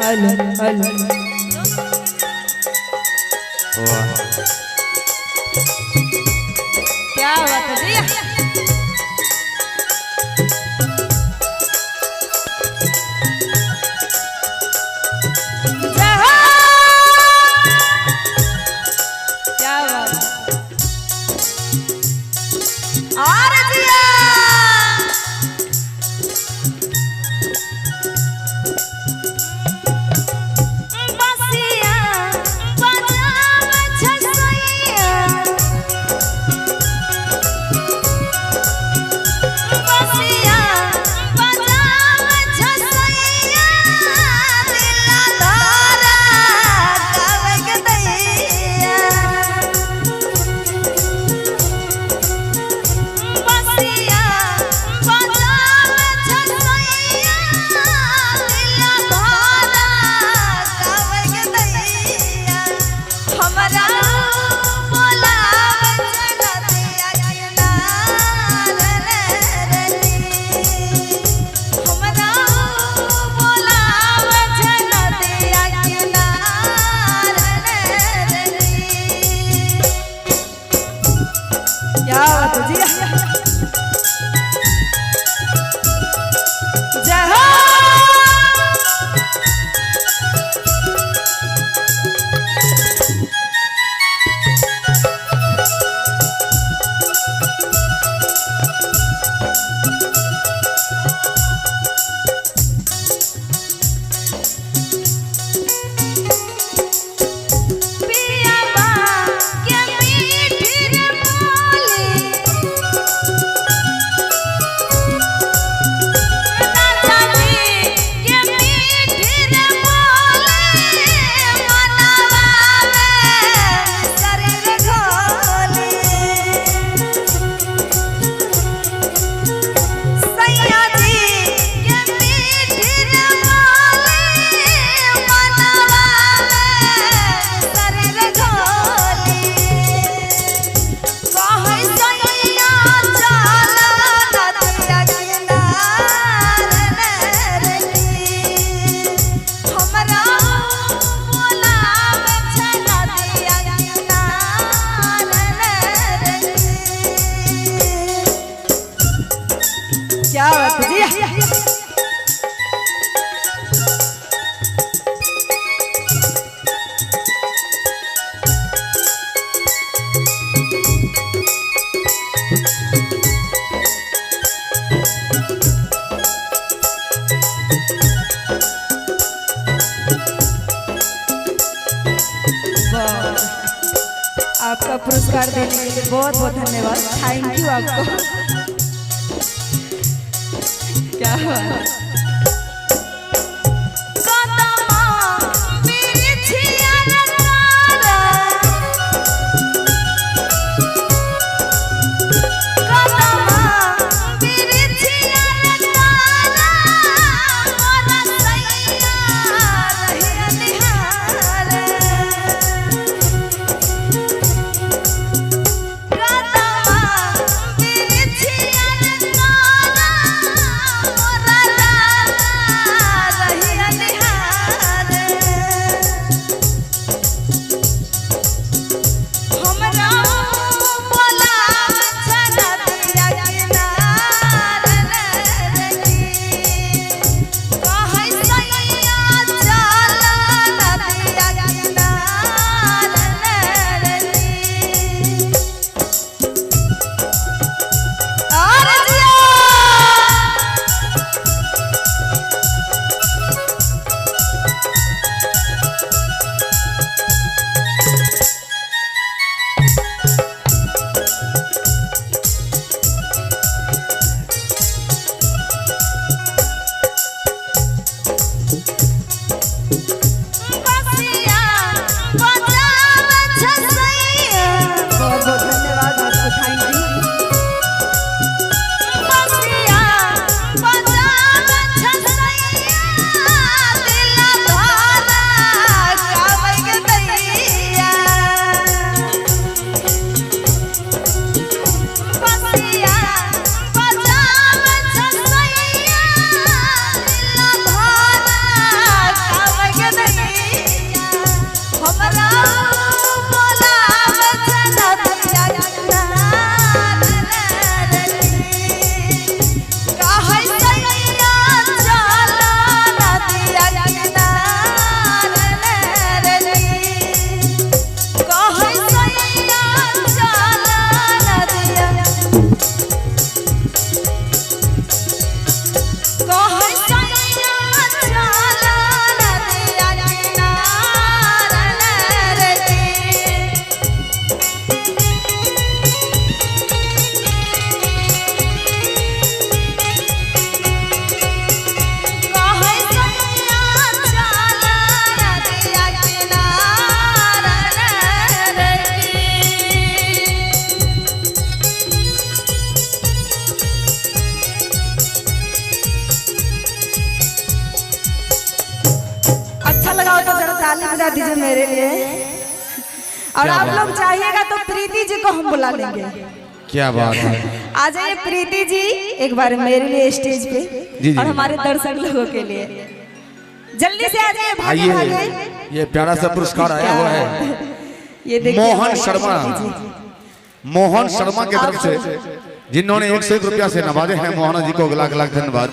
Hello hello क्या बात है भैया क्या बात और जिया क्या बात है जी आपका पुरस्कार देने के लिए बहुत बहुत धन्यवाद। थैंक यू आपको। क्या बात ताली बजा दीजिए मेरे लिए। और आप लोग चाहिएगा तो प्रीति जी को हम बुला लेंगे। क्या बात है। आ जाइए प्रीति जी एक बार मेरे लिए स्टेज पे जी। और हमारे दर्शक लोगों के लिए जल्दी से आ जाइए, भागे भागे। ये प्यारा सा पुरस्कार आया हुआ है ये देखिए मोहन शर्मा, मोहन शर्मा की तरफ से, जिन्होंने 101 रुपया से नवाजे हैं। मोहन जी को लाख लाख धन्यवाद।